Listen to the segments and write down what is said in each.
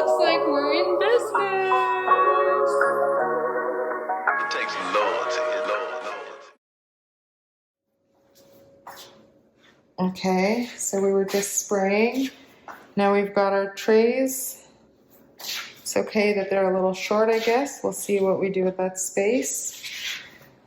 looks like we're in business. It takes loyalty. Okay, so we were just spraying. Now we've got our trays. It's okay that they're a little short, I guess. We'll see what we do with that space.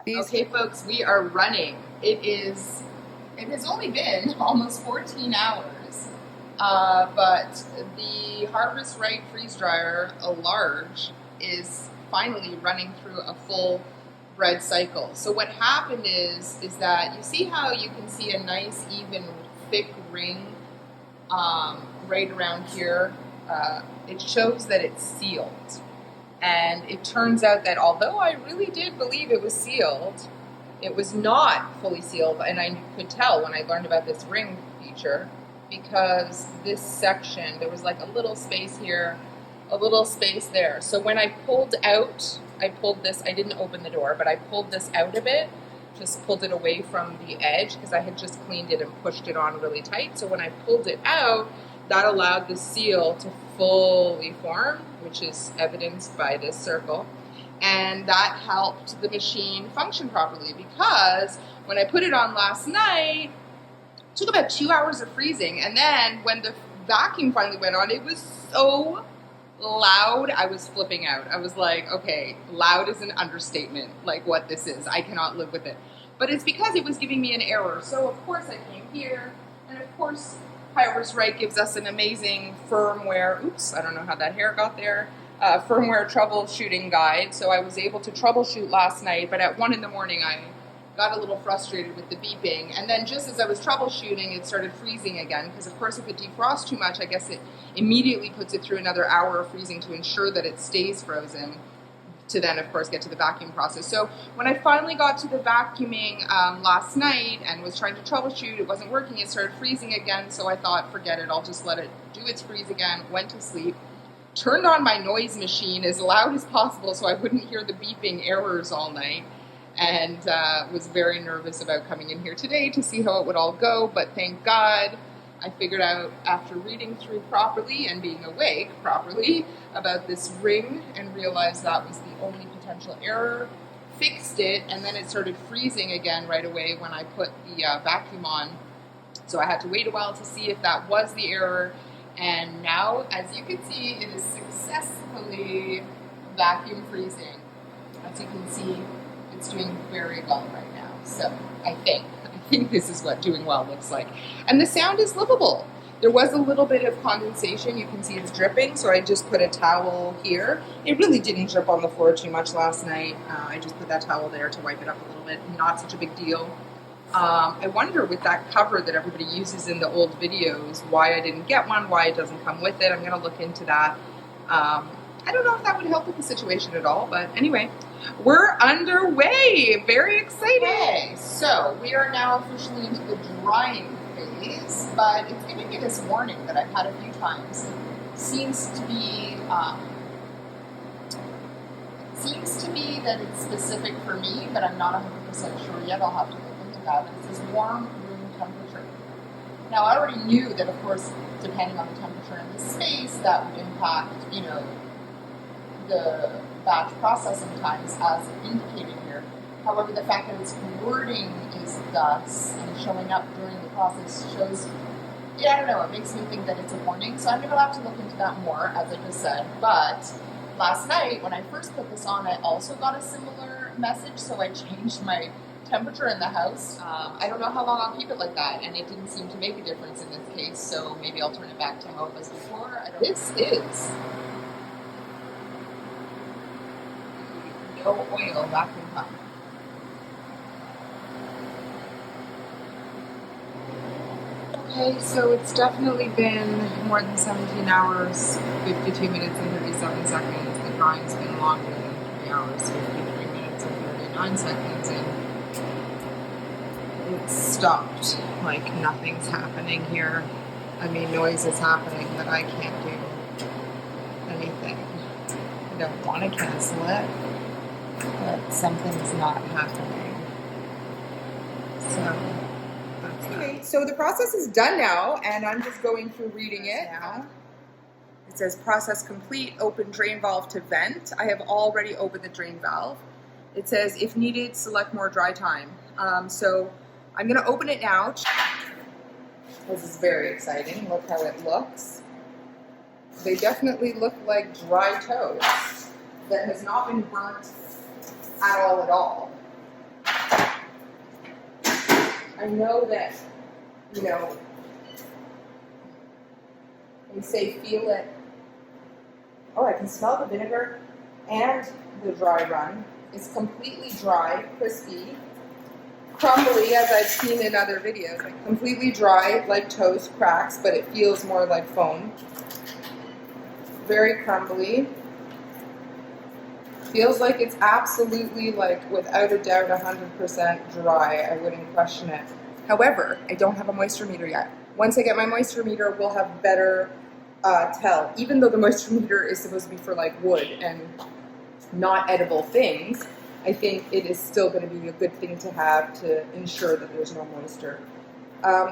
Okay, folks, we are running. It has only been almost 14 hours, but the Harvest Right freeze dryer, a large, is finally running through a full bread cycle. So what happened is that you see how you can see a nice, even, thick ring right around here. It shows that it's sealed. And it turns out that although I really did believe it was sealed, it was not fully sealed. And I could tell when I learned about this ring feature, because this section, there was like a little space here, a little space there. So when I pulled out, I didn't open the door, but I pulled this out a bit, just pulled it away from the edge because I had just cleaned it and pushed it on really tight. So when I pulled it out, that allowed the seal to fully form, which is evidenced by this circle. And that helped the machine function properly, because when I put it on last night, it took about 2 hours of freezing. And then when the vacuum finally went on, it was so loud, I was flipping out. I was like, okay, loud is an understatement, like what this is. I cannot live with it. But it's because it was giving me an error. So of course I came here, and of course Harvest Right gives us an amazing firmware, oops, I don't know how that hair got there, firmware troubleshooting guide. So I was able to troubleshoot last night, but at 1 in the morning I got a little frustrated with the beeping. And then just as I was troubleshooting, it started freezing again, because of course if it defrosts too much, I guess it immediately puts it through another hour of freezing to ensure that it stays frozen, to then of course get to the vacuum process. So when I finally got to the vacuuming last night and was trying to troubleshoot, it wasn't working, it started freezing again. So I thought, forget it, I'll just let it do its freeze again. Went to sleep, turned on my noise machine as loud as possible so I wouldn't hear the beeping errors all night, and was very nervous about coming in here today to see how it would all go. But thank God I figured out, after reading through properly and being awake properly about this ring, and realized that was the only potential error, fixed it, and then it started freezing again right away when I put the vacuum on. So I had to wait a while to see if that was the error, and now, as you can see, it is successfully vacuum freezing. As you can see, it's doing very well right now. So I think this is what doing well looks like. And the sound is livable. There was a little bit of condensation. You can see it's dripping, so I just put a towel here. It really didn't drip on the floor too much last night. I just put that towel there to wipe it up a little bit. Not such a big deal. I wonder, with that cover that everybody uses in the old videos, why I didn't get one, why it doesn't come with it. I'm going to look into that. I don't know if that would help with the situation at all, but anyway, we're underway. Very exciting. Okay, so we are now officially into the drying phase, but it's giving me this warning that I've had a few times. It seems to be that it's specific for me, but I'm not 100% sure yet. I'll have to look into that. It says warm room temperature. Now, I already knew that, of course, depending on the temperature in the space, that would impact, the batch processing times as indicated here. However, the fact that its wording is thus and showing up during the process shows, I don't know, it makes me think that it's a warning. So I'm going to have to look into that more, as I just said. But last night, when I first put this on, I also got a similar message, so I changed my temperature in the house. I don't know how long I'll keep it like that, and it didn't seem to make a difference in this case, so maybe I'll turn it back to how it was before. This is no oil vacuum pump. Okay, so it's definitely been more than 17 hours, 52 minutes and 37 seconds. The drying's been longer than 3 hours, 53 minutes and 39 seconds, and it's stopped. Like, nothing's happening here. I mean, noise is happening, but I can't do anything. I don't want to cancel it, but something's not happening. So that's anyway, so the process is done now, and I'm just going through reading it now. It says process complete, open drain valve to vent. I have already opened the drain valve. It says if needed, select more dry time. So I'm gonna open it now. This is very exciting. Look how it looks. They definitely look like dry toast that has not been burnt at all. I know that, you know, they say feel it. Oh, I can smell the vinegar and the dry run. It's completely dry, crispy, crumbly, as I've seen in other videos. Like completely dry, like toast, cracks, but it feels more like foam. Very crumbly. Feels like it's absolutely, like, without a doubt, 100% dry. I wouldn't question it. However, I don't have a moisture meter yet. Once I get my moisture meter, we'll have better tell. Even though the moisture meter is supposed to be for, like, wood and not edible things, I think it is still going to be a good thing to have to ensure that there's no moisture.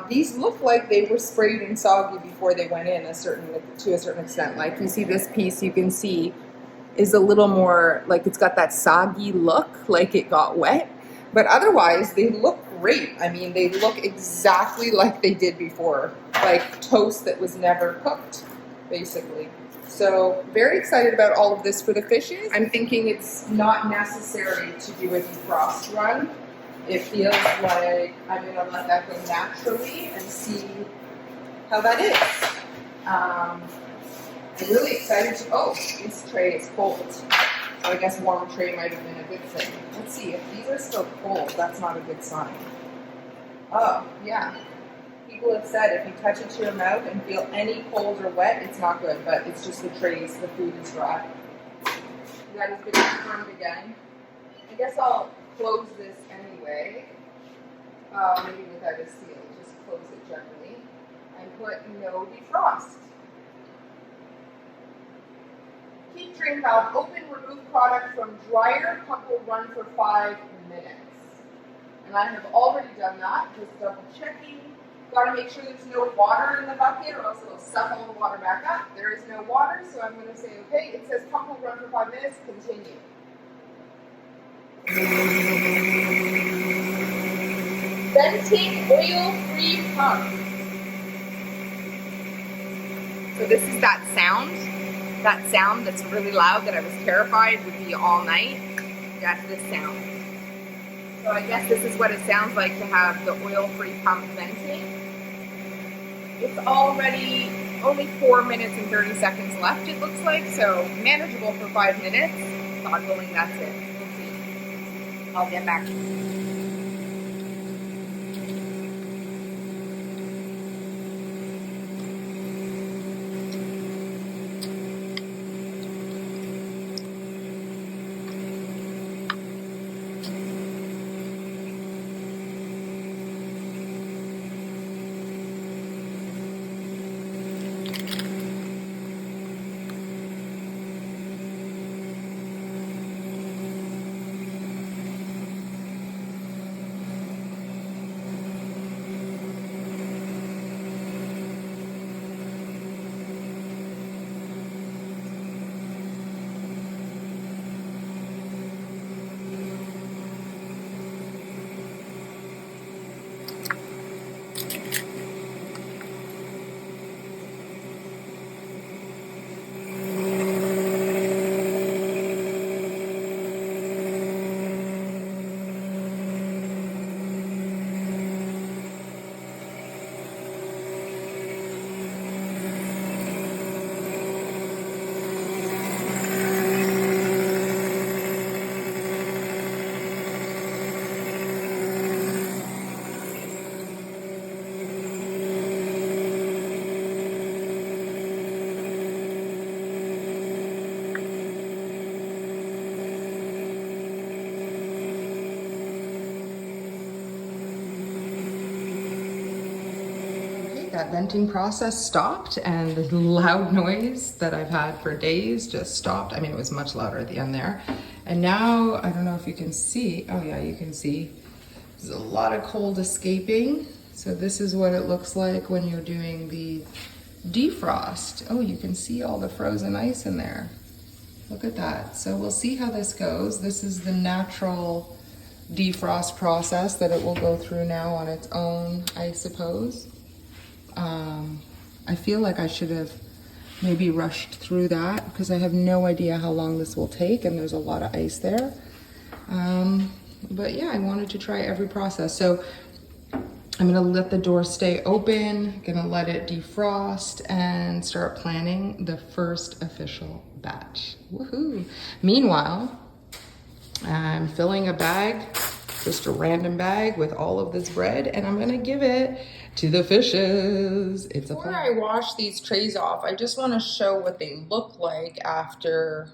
These look like they were sprayed and soggy before they went in to a certain extent. Like, you see this piece, you can see is a little more, like, it's got that soggy look, like it got wet. But otherwise, they look great. I mean, they look exactly like they did before. Like toast that was never cooked, basically. So, very excited about all of this for the fishes. I'm thinking it's not necessary to do a defrost run. It feels like I'm going to let that go naturally and see how that is. I'm really excited to, oh, this tray is cold. So I guess warm tray might have been a good thing. Let's see, if these are still cold, that's not a good sign. Oh, yeah. People have said if you touch it to your mouth and feel any cold or wet, it's not good, but it's just the trays, the food is dry. That has been confirmed again. I guess I'll close this anyway. Maybe without a seal, just close it gently. And put no defrost. Keep drain valve open, remove product from dryer, pump will run for 5 minutes. And I have already done that, just double checking. Got to make sure there's no water in the bucket or else it'll suck all the water back up. There is no water, so I'm going to say, okay, it says pump will run for 5 minutes, continue. Venting oil-free pump. So this is that sound that's really loud that I was terrified would be all night. That's this sound. So I guess this is what it sounds like to have the oil-free pump venting. It's already only 4 minutes and 30 seconds left, it looks like, so manageable for 5 minutes. God willing, that's it. We'll see. I'll get back to you. That venting process stopped and the loud noise that I've had for days just stopped. I mean, it was much louder at the end there. And now, I don't know if you can see, oh yeah, you can see there's a lot of cold escaping. So this is what it looks like when you're doing the defrost. Oh, you can see all the frozen ice in there. Look at that. So we'll see how this goes. This is the natural defrost process that it will go through now on its own, I suppose. I feel like I should have maybe rushed through that because I have no idea how long this will take and there's a lot of ice there. But yeah, I wanted to try every process. So I'm gonna let the door stay open, gonna let it defrost and start planning the first official batch. Woohoo! Meanwhile, I'm filling a bag, just a random bag with all of this bread, and I'm gonna give it to the fishes. It's a plan. Before I wash these trays off, I just wanna show what they look like after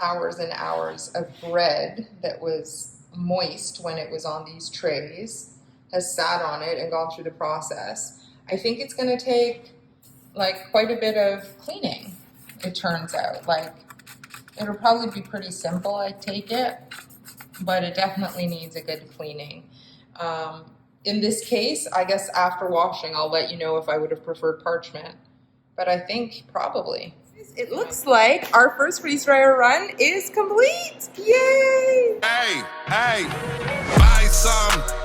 hours and hours of bread that was moist when it was on these trays, has sat on it and gone through the process. I think it's gonna take like quite a bit of cleaning, it turns out. Like, it'll probably be pretty simple, I take it, but it definitely needs a good cleaning. In this case, I guess after washing, I'll let you know if I would have preferred parchment, but I think probably. It looks like our first freeze dryer run is complete. Yay! Hey, buy some.